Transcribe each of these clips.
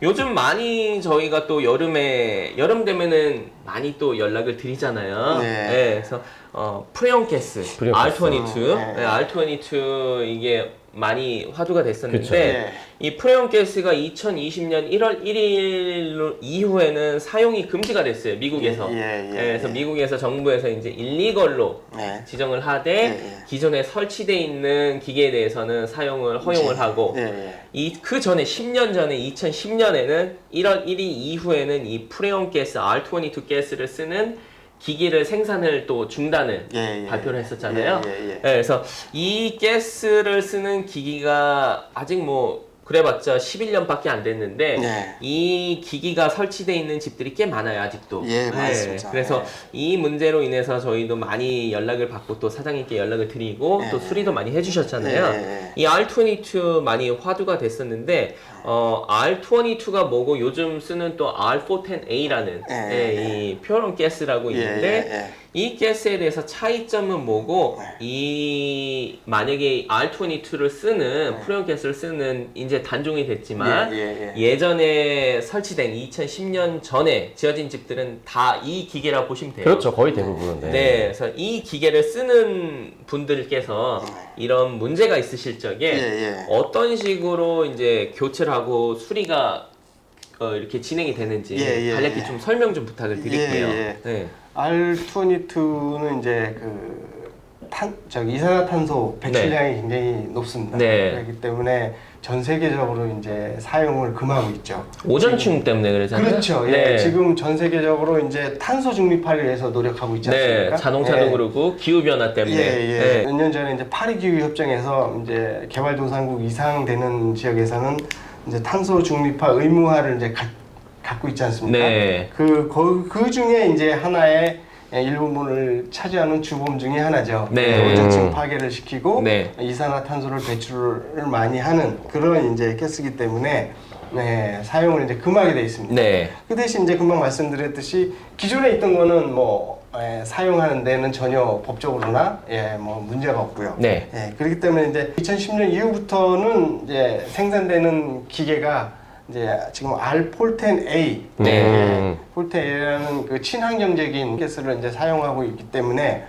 요즘 많이 저희가 또 여름 되면은 많이 또 연락을 드리잖아요. 네. 그래서 프레온 가스 R22, 네, R22 이게 많이 화두가 됐었는데 그쵸. 네. 이 프레온 가스가 2020년 1월 1일 이후에는 사용이 금지가 됐어요. 미국에서. 그래서 미국에서 정부에서 이제 일리걸로 지정을 하되 기존에 설치돼 있는 기계에 대해서는 사용을 허용을 하고 그 전에 10년 전에 2010년에는 1월 1일 이후에는 이 프레온 가스 R22 가스를 쓰는 기기를 생산을 또 중단을 발표를 했었잖아요. 그래서 이 가스를 쓰는 기기가 아직 뭐 그래봤자 11년밖에 안 됐는데 이 기기가 설치되어 있는 집들이 꽤 많아요 아직도. 맞습니다. 그래서 이 문제로 인해서 저희도 많이 연락을 받고 또 사장님께 연락을 드리고 또 수리도 많이 해주셨잖아요. 이 R22 많이 화두가 됐었는데 R22가 뭐고 요즘 쓰는 또 R410A라는 이 표현 가스라고 있는데 이 가스에 대해서 차이점은 뭐고 이 만약에 R22를 쓰는 프레온 가스를 쓰는 이제 단종이 됐지만 예전에 설치된 2010년 전에 지어진 집들은 다 이 기계라고 보시면 돼요. 그렇죠, 거의 대부분. 네, 그래서 이 기계를 쓰는 분들께서 이런 문제가 있으실 적에 어떤 식으로 이제 교체를 하고 수리가 이렇게 진행이 되는지 간략히 좀 설명 좀 부탁을 드릴게요. 네. R22는 이제 이산화탄소 배출량이 굉장히 높습니다. 그렇기 때문에 전 세계적으로 이제 사용을 금하고 있죠. 오존층 때문에 그러잖아요. 그렇죠. 지금 전 세계적으로 이제 탄소 중립화를 위해서 노력하고 있지 않습니까? 자동차도 그렇고 기후 변화 때문에. 몇 년 전에 이제 파리 기후 협정에서 이제 개발도상국 이상 되는 지역에서는 이제 탄소 중립화 의무화를 이제 갖고 있지 않습니까? 그 중에 이제 하나의 일부분을 차지하는 주범 중에 하나죠. 오존층 파괴를 시키고 이산화탄소를 배출을 많이 하는 그런 이제 가스이기 때문에 사용을 이제 금하게 돼 있습니다. 그 대신 이제 금방 말씀드렸듯이 기존에 있던 거는 뭐 사용하는 데는 전혀 법적으로나 뭐 문제가 없고요. 그렇기 때문에 이제 2010년 이후부터는 이제 생산되는 기계가 이제 지금 R410A, R410A라는 그 친환경적인 가스를 이제 사용하고 있기 때문에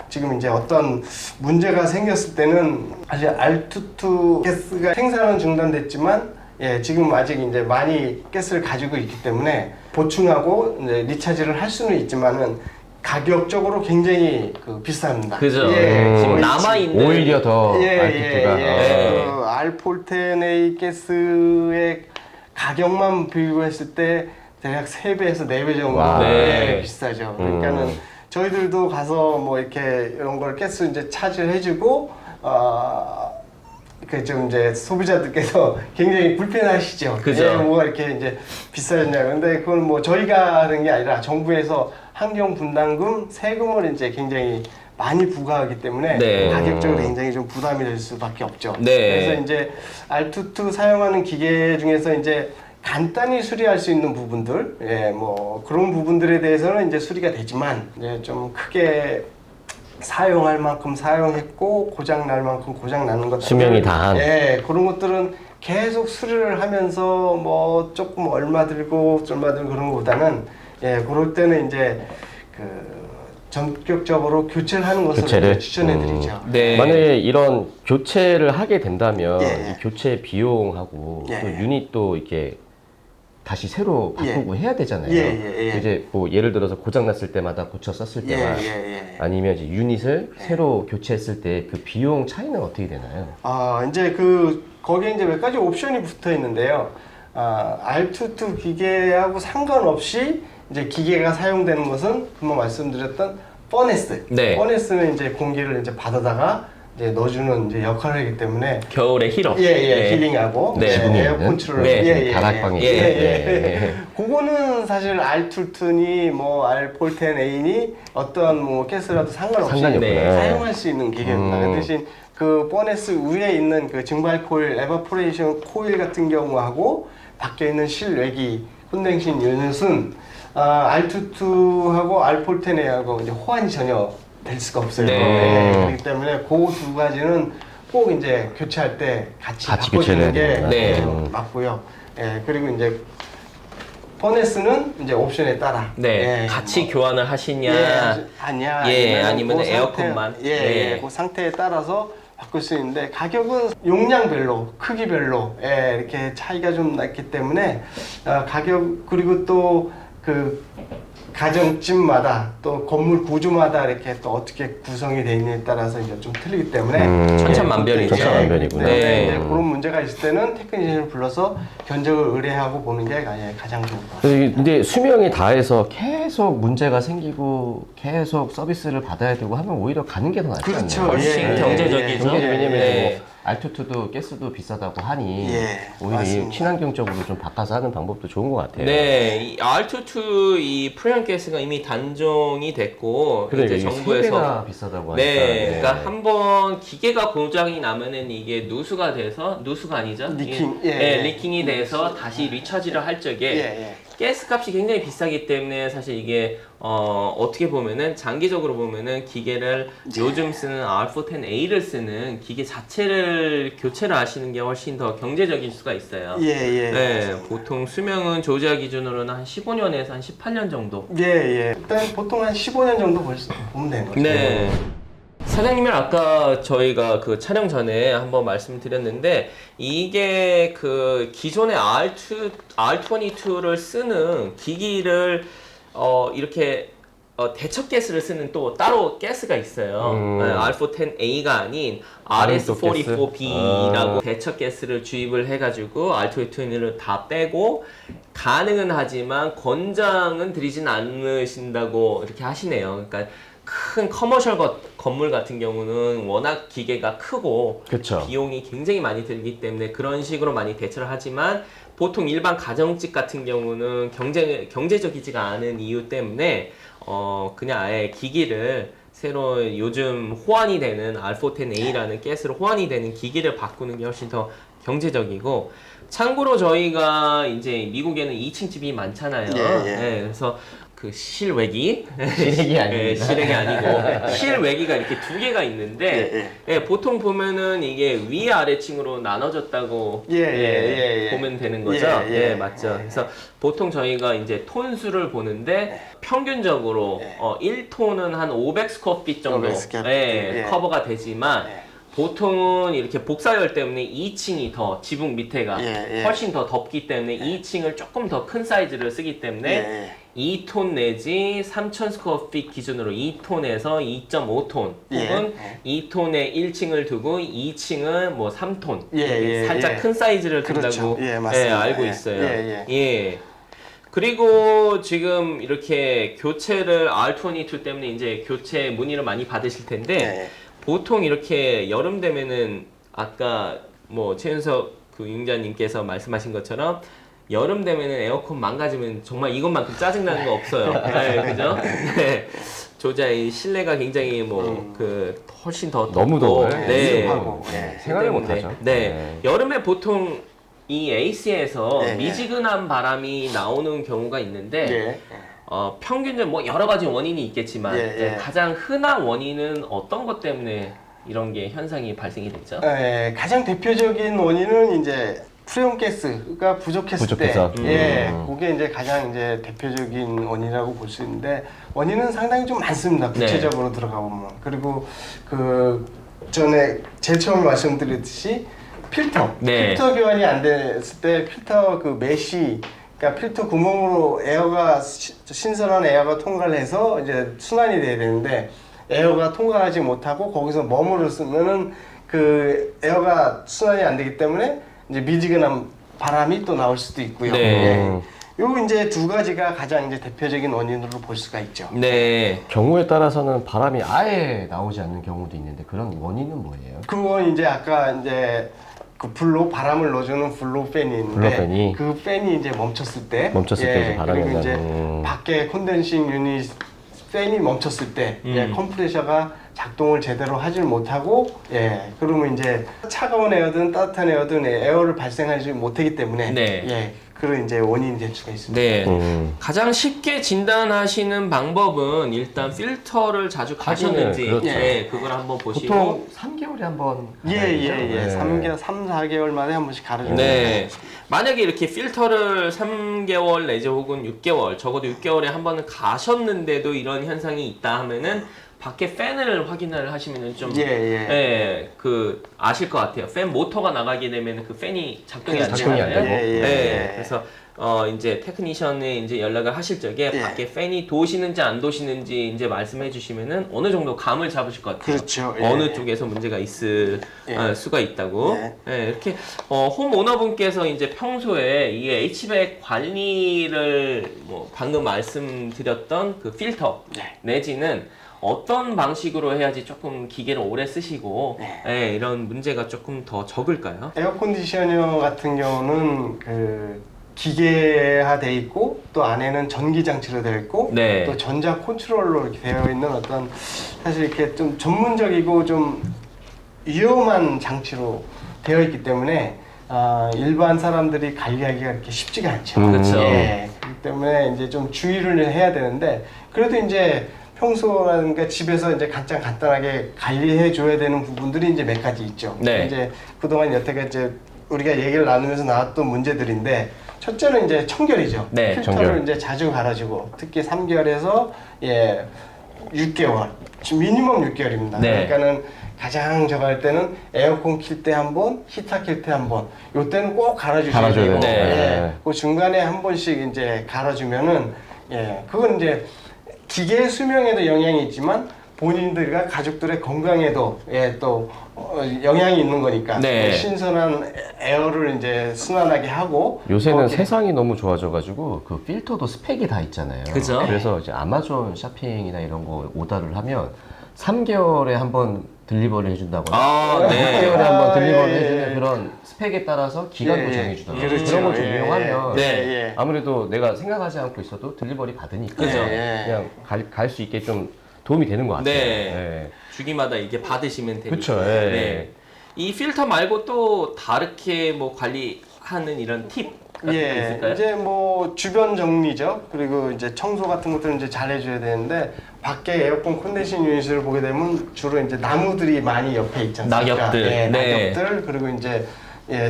지금 이제 어떤 문제가 생겼을 때는 사실 R22 가스가 생산은 중단됐지만 지금 아직 이제 많이 가스를 가지고 있기 때문에 보충하고 이제 리차지를 할 수는 있지만은 가격적으로 굉장히 비쌉니다. 그죠. 지금 남아있는 오히려 더 R22가 R410A 가스의 가격만 비교했을 때 대략 3배에서 4배 정도 비싸죠. 그러니까는 저희들도 가서 뭐 이렇게 이런 걸 가스 이제 차지를 해주고 그 좀 이제 소비자들께서 굉장히 불편하시죠. 뭐가 이렇게 이제 비싸졌냐. 근데 그건 뭐 저희가 하는 게 아니라 정부에서 환경 분담금, 세금을 이제 굉장히 많이 부과하기 때문에 가격적으로 굉장히 좀 부담이 될 수밖에 없죠. 그래서 이제 R22 사용하는 기계 중에서 이제 간단히 수리할 수 있는 부분들, 뭐 그런 부분들에 대해서는 이제 수리가 되지만 이제 좀 크게 사용할 만큼 사용했고 고장 날 만큼 고장 나는 것들, 수명이 다한 그런 것들은 계속 수리를 하면서 뭐 조금 얼마 들고 그런 것보다는 그럴 때는 이제 전격적으로 교체를 하는 것을 추천해드리죠. 만약에 이런 교체를 하게 된다면 이 교체 비용하고 또 유닛도 이렇게 다시 새로 바꾸고 해야 되잖아요. 이제 뭐 예를 들어서 고장 났을 때마다 고쳐 썼을 때만 아니면 이제 유닛을 새로 교체했을 때 그 비용 차이는 어떻게 되나요? 이제 거기에 이제 몇 가지 옵션이 붙어 있는데요. R22 기계하고 상관없이 이제 기계가 사용되는 것은 금방 말씀드렸던 퍼네스. 퍼네스는 이제 공기를 이제 받아다가 이제 넣어주는 이제 역할을 하기 때문에 겨울에 힐업. 힐링하고 에어 컨트롤. 다락방이. 그거는 사실 R22니 뭐 R410A니 어떤 뭐 가스라도 상관없이 사용할 수 있는 기계입니다. 그 대신 그 퍼네스 위에 있는 그 증발 코일, 에버포레이션 코일 같은 경우하고 밖에 있는 실외기 콘덴싱 유닛은 R22하고 R410A하고 이제 호환이 전혀 될 수가 없어요. 그렇기 때문에 그 두 가지는 꼭 이제 교체할 때 같이 바꿔주는 게 맞고요. 예, 그리고 이제 퍼네스는 이제 옵션에 따라 네, 예, 같이 뭐, 교환을 하시냐, 아니면 아니면 그 에어컨만. 상태, 예, 그 상태에 따라서 바꿀 수 있는데 가격은 용량별로, 크기별로 이렇게 차이가 좀 났기 때문에 가격 그리고 또 그 가정집마다 또 건물 구조마다 이렇게 또 어떻게 구성이 되어 있느냐에 따라서 이제 좀 틀리기 때문에 천차만별이죠. 천차만별이구나. 네. 이제 그런 문제가 있을 때는 테크니션을 불러서 견적을 의뢰하고 보는 게 가장 좋은 것 같아요. 근데 수명이 다해서 계속 문제가 생기고 계속 서비스를 받아야 되고 하면 오히려 가는 게 더 낫지 않나요? 그렇죠. 훨씬 예, 경제적이죠. 경제적, 왜냐면 네. 뭐 알투투도 가스도 비싸다고 하니 오히려 맞습니다. 친환경적으로 좀 바꿔서 하는 방법도 좋은 것 같아요. 네, 이 R22 이 프리온 가스가 이미 단종이 됐고 그래, 이제 이게 정부에서 3배나 비싸다고 하니까. 네, 그러니까 한번 기계가 고장이 나면은 이게 누수가 돼서 누수가 아니죠? 리킹, 리킹이 돼서 다시 리차지를 할 적에 가스 값이 굉장히 비싸기 때문에 사실 이게 어떻게 보면은 장기적으로 보면은 기계를 요즘 쓰는 R410A를 쓰는 기계 자체를 교체를 하시는 게 훨씬 더 경제적일 수가 있어요. 네, 보통 수명은 조지아 기준으로는 한 15년에서 한 18년 정도. 일단 보통 한 15년 정도 보면 되는 거죠. 네. 사장님은 아까 저희가 그 촬영 전에 한번 말씀드렸는데 이게 그 기존의 R22를 쓰는 기기를 이렇게 대처 가스를 쓰는 또 따로 가스가 있어요. R410A가 아닌 RS44B라고 대처 가스를 주입을 해가지고 R22를 다 빼고 가능은 하지만 권장은 드리진 않으신다고 이렇게 하시네요. 그러니까 큰 커머셜 건물 같은 경우는 워낙 기계가 크고 그쵸. 비용이 굉장히 많이 들기 때문에 그런 식으로 많이 대처를 하지만 보통 일반 가정집 같은 경우는 경제적이지가 않은 이유 때문에 그냥 아예 기기를 새로 요즘 호환이 되는 R410A라는 가스로 호환이 되는 기기를 바꾸는 게 훨씬 더 경제적이고 참고로 저희가 이제 미국에는 2층 집이 많잖아요. 네, 그래서 그 실외기 실외기 아닙니다. 실외기 아니고 실외기가 이렇게 두 개가 있는데 보통 보면은 이게 위 아래층으로 나눠졌다고 보면 되는 거죠. 맞죠. 그래서 보통 저희가 이제 톤수를 보는데 평균적으로 1톤은 한 500스퀘어핏 정도 커버가 되지만 보통은 이렇게 복사열 때문에 2층이 더 지붕 밑에가 훨씬 더 덥기 때문에 2층을 조금 더 큰 사이즈를 쓰기 때문에 2톤 내지 3,000 스퀘어핏 기준으로 2톤에서 2.5톤 혹은 2톤에 1층을 두고 2층은 뭐 3톤 살짝 큰 사이즈를 둔다고 알고 있어요. 그리고 지금 이렇게 교체를 R22 때문에 이제 교체 문의를 많이 받으실 텐데 보통 이렇게 여름 되면은 아까 뭐 최윤석 그 유영자님께서 말씀하신 것처럼 여름 되면은 에어컨 망가지면 정말 이것만큼 짜증나는 거 없어요. 그죠? 조자의 실내가 굉장히 뭐 그 훨씬 더 너무 더워요. 생각을 때문에. 못하죠. 여름에 보통 이 AC에서 미지근한 바람이 나오는 경우가 있는데 평균적으로 뭐 여러 가지 원인이 있겠지만 가장 흔한 원인은 어떤 것 때문에 이런 게 현상이 발생이 됐죠? 가장 대표적인 원인은 이제 프리온 가스가 부족했을 때, 그게 이제 가장 이제 대표적인 원인이라고 볼 수 있는데 원인은 상당히 좀 많습니다. 구체적으로 들어가 보면. 그리고 그 전에 제일 처음 말씀드렸듯이 필터 교환이 안 됐을 때 필터 그 메쉬 그러니까 필터 구멍으로 에어가 신선한 에어가 통과를 해서 이제 순환이 돼야 되는데 에어가 통과하지 못하고 거기서 머무르면은 그 에어가 순환이 안 되기 때문에 이제 미지근한 바람이 또 나올 수도 있고요. 요 이제 두 가지가 가장 이제 대표적인 원인으로 볼 수가 있죠. 경우에 따라서는 바람이 아예 나오지 않는 경우도 있는데 그런 원인은 뭐예요? 그건 이제 아까 이제 그 바람을 넣어주는 블로 팬이 있는데 그 팬이 이제 멈췄을 때 이제 바람이 그리고 이제 밖에 콘덴싱 유닛 팬이 멈췄을 때 컴프레셔가 작동을 제대로 하질 못하고 그러면 이제 차가운 에어든 따뜻한 에어든 에어를 발생하지 못하기 때문에 그런 이제 원인이 될 수가 있습니다. 네. 가장 쉽게 진단하시는 방법은 일단 필터를 자주 가셨는지 그렇죠. 네, 그걸 한번 보시고 보통 3개월에 한번 예. 3, 4개월 만에 한 번씩 갈아주는 네. 만약에 이렇게 필터를 3개월 내지 혹은 6개월, 적어도 6개월에 한 번은 가셨는데도 이런 현상이 있다 하면은 밖에 팬을 확인을 하시면은 좀 그 아실 것 같아요. 팬 모터가 나가게 되면 그 팬이 작동이 안 되잖아요. 그래서 이제 테크니션에 이제 연락을 하실 적에 밖에 팬이 도시는지 안 도시는지 이제 말씀해 주시면은 어느 정도 감을 잡으실 것 같아요. 그렇죠. 어느 쪽에서 문제가 있을 수가 있다고. 이렇게 홈 오너분께서 이제 평소에 이 HVAC 관리를 뭐 방금 말씀드렸던 그 필터 내지는 어떤 방식으로 해야지 조금 기계를 오래 쓰시고 이런 문제가 조금 더 적을까요? 에어컨디셔너 같은 경우는 그 기계화돼 있고 또 안에는 전기 장치로 되어 있고 또 전자 컨트롤러 이렇게 되어 있는 어떤 사실 이렇게 좀 전문적이고 좀 위험한 장치로 되어 있기 때문에 일반 사람들이 관리하기가 그렇게 쉽지가 않죠. 그렇죠. 그렇기 때문에 이제 좀 주의를 해야 되는데 그래도 이제 평소라든가 집에서 이제 가장 간단하게 관리해 줘야 되는 부분들이 이제 몇 가지 있죠. 이제 그동안 여태까지 이제 우리가 얘기를 나누면서 나왔던 문제들인데 첫째는 이제 청결이죠. 필터를 청결. 이제 자주 갈아주고 특히 3개월에서 6개월, 지금 미니멈 6개월입니다. 그러니까는 가장 저거 할 때는 에어컨 킬 때 한 번, 히터 킬 때 한 번. 요때는 꼭 갈아주셔야 되고, 그 중간에 한 번씩 이제 갈아주면은 그건 이제 기계의 수명에도 영향이 있지만 본인들과 가족들의 건강에도 또 영향이 있는 거니까 신선한 에어를 이제 순환하게 하고 요새는 세상이 너무 좋아져가지고 그 필터도 스펙이 다 있잖아요. 그죠? 그래서 이제 아마존 쇼핑이나 이런 거 오더를 하면 3개월에 한 번 딜리버리 해준다거나 6개월에 한 번 딜리버리 해주는 그런 스펙에 따라서 기간도 정해주더라고요. 그런 걸 좀 이용하면 아무래도 내가 생각하지 않고 있어도 딜리버리 받으니까 그냥 갈 수 있게 좀 도움이 되는 것 같아요. 주기마다 이게 받으시면 되니까. 그렇죠. 이 필터 말고 또 다르게 뭐 관리하는 이런 팁 같은 게 있을까요? 이제 뭐 주변 정리죠. 그리고 이제 청소 같은 것들은 이제 잘 해줘야 되는데 밖에 에어컨 컨덴싱 유닛을 보게 되면 주로 이제 나무들이 많이 옆에 있지 않습니까? 낙엽들. 낙엽들 그리고 이제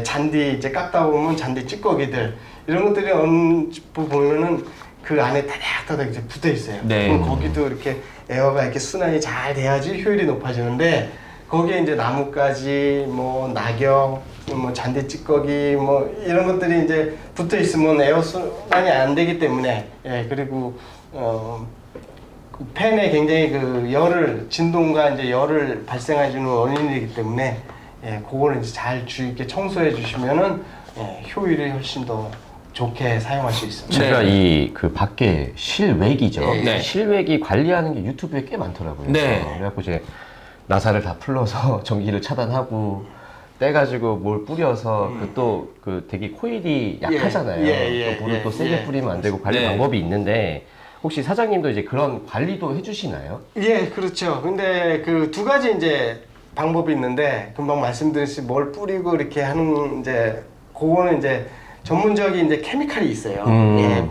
잔디 이제 깎다 보면 잔디 찌꺼기들 이런 것들이 어느 보면은 그 안에 타닥타닥 이제 붙어 있어요. 그럼 거기도 이렇게 에어가 이렇게 순환이 잘 돼야지 효율이 높아지는데 거기에 이제 나뭇가지, 뭐 낙엽, 뭐 잔디 찌꺼기, 뭐 이런 것들이 이제 붙어 있으면 에어 순환이 안 되기 때문에 그리고 팬에 굉장히 그 열을 진동과 이제 열을 발생해주는 원인이기 때문에 그거를 이제 잘 주의 있게 청소해 주시면은 효율이 훨씬 더 좋게 사용할 수 있습니다. 제가 이 그 밖에 실외기죠. 실외기 관리하는 게 유튜브에 꽤 많더라고요. 그래갖고 이제 나사를 다 풀러서 전기를 차단하고 떼가지고 뭘 뿌려서 그 되게 코일이 약하잖아요. 또 물을 또 세게 뿌리면 안 되고 관리 방법이 있는데 혹시 사장님도 이제 그런 관리도 해주시나요? 그렇죠. 근데 그 두 가지 이제 방법이 있는데 금방 말씀드렸듯이 뭘 뿌리고 이렇게 하는 이제 그거는 이제 전문적인 이제 케미칼이 있어요.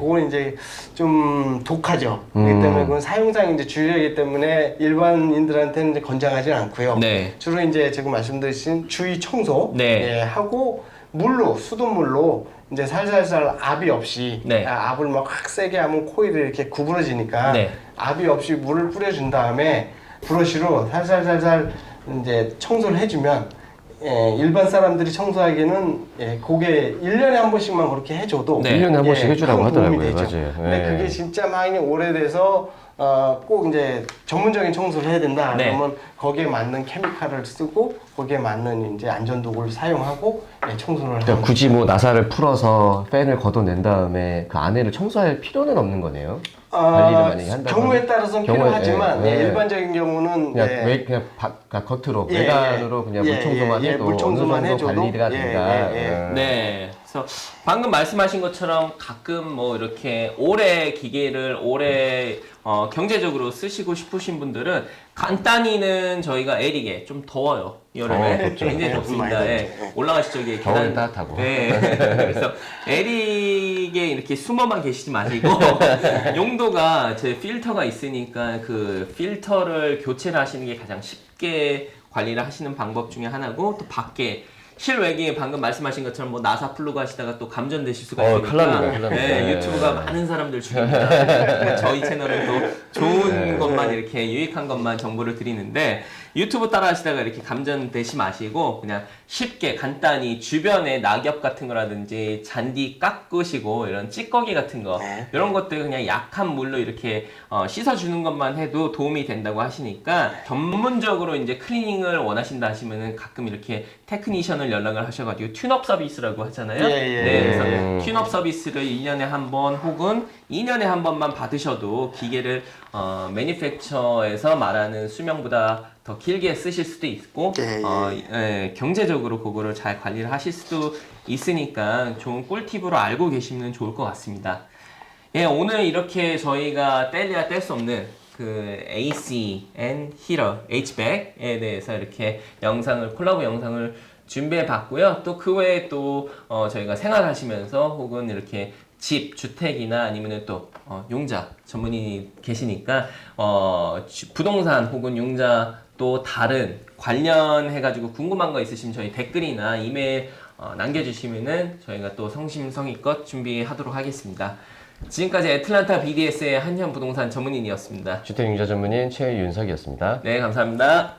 그건 이제 좀 독하죠. 그렇기 때문에 그건 사용상 이제 주의하기 때문에 일반인들한테는 이제 권장하지는 않고요. 주로 이제 지금 말씀드린 주의 청소 하고 물로 수돗물로 이제 살살살 압이 없이 압을 막 확 세게 하면 코일이 이렇게 구부러지니까 압이 없이 물을 뿌려준 다음에 브러쉬로 살살살살 이제 청소를 해주면 일반 사람들이 청소하기에는 그게 1년에 한 번씩만 그렇게 해줘도 1년에 한 번씩 해주라고 하더라고요. 맞아요. 근데 그게 진짜 많이 오래돼서 꼭 이제 전문적인 청소를 해야 된다. 그러면 거기에 맞는 케미칼을 쓰고 거기에 맞는 이제 안전도구를 사용하고 청소를 그러니까 굳이 뭐 나사를 풀어서 팬을 걷어낸 다음에 그 안에를 청소할 필요는 없는 거네요. 관리를 만약에 한다면 경우에 따라서는 필요하지만 일반적인 경우는 그냥 겉으로 외관으로 그냥 물 청소만 해도 어느 정도 관리가 된다. 그래서 방금 말씀하신 것처럼 가끔 뭐 이렇게 오래 기계를 오래 경제적으로 쓰시고 싶으신 분들은 간단히는 저희가 에릭에 좀 더워요. 여름에 굉장히 덥습니다. 예. 올라가시죠. 저기 겨울엔 따뜻하고. 네. 그래서 에릭에 이렇게 숨어만 계시지 마시고 용도가 제 필터가 있으니까 그 필터를 교체를 하시는 게 가장 쉽게 관리를 하시는 방법 중에 하나고 또 밖에 실외기에 방금 말씀하신 것처럼 뭐 나사 풀고 하시다가 또 감전되실 수가 있으니까 큰일 납니다. 네, 유튜브가 많은 사람들 죽입니다. 저희 채널은 또 좋은 것만 이렇게 유익한 것만 정보를 드리는데 유튜브 따라 하시다가 이렇게 감전되시 마시고 그냥 쉽게 간단히 주변에 낙엽 같은 거라든지 잔디 깎으시고 이런 찌꺼기 같은 거 이런 것들 그냥 약한 물로 이렇게 씻어주는 것만 해도 도움이 된다고 하시니까 전문적으로 이제 클리닝을 원하신다 하시면은 가끔 이렇게 테크니션을 연락을 하셔가지고 튠업 서비스라고 하잖아요. 네, 그래서 튠업 서비스를 1년에 한 번 혹은 2년에 한 번만 받으셔도 기계를 매니팩처에서 말하는 수명보다 더 길게 쓰실 수도 있고 경제적으로 그거를 잘 관리를 하실 수도 있으니까 좋은 꿀팁으로 알고 계시면 좋을 것 같습니다. 예, 오늘 이렇게 저희가 뗄래야 뗄 수 없는 그 AC and Heater, HVAC에 대해서 이렇게 콜라보 영상을 준비해 봤고요. 또 그 외에 또 저희가 생활하시면서 혹은 이렇게 집, 주택이나 아니면 또 용자 전문인이 계시니까 부동산 혹은 용자 또 다른 관련해가지고 궁금한 거 있으시면 저희 댓글이나 이메일 남겨주시면은 저희가 또 성심성의껏 준비하도록 하겠습니다. 지금까지 애틀란타 BDS의 한현 부동산 전문인이었습니다. 주택용자 전문인 최윤석이었습니다. 네, 감사합니다.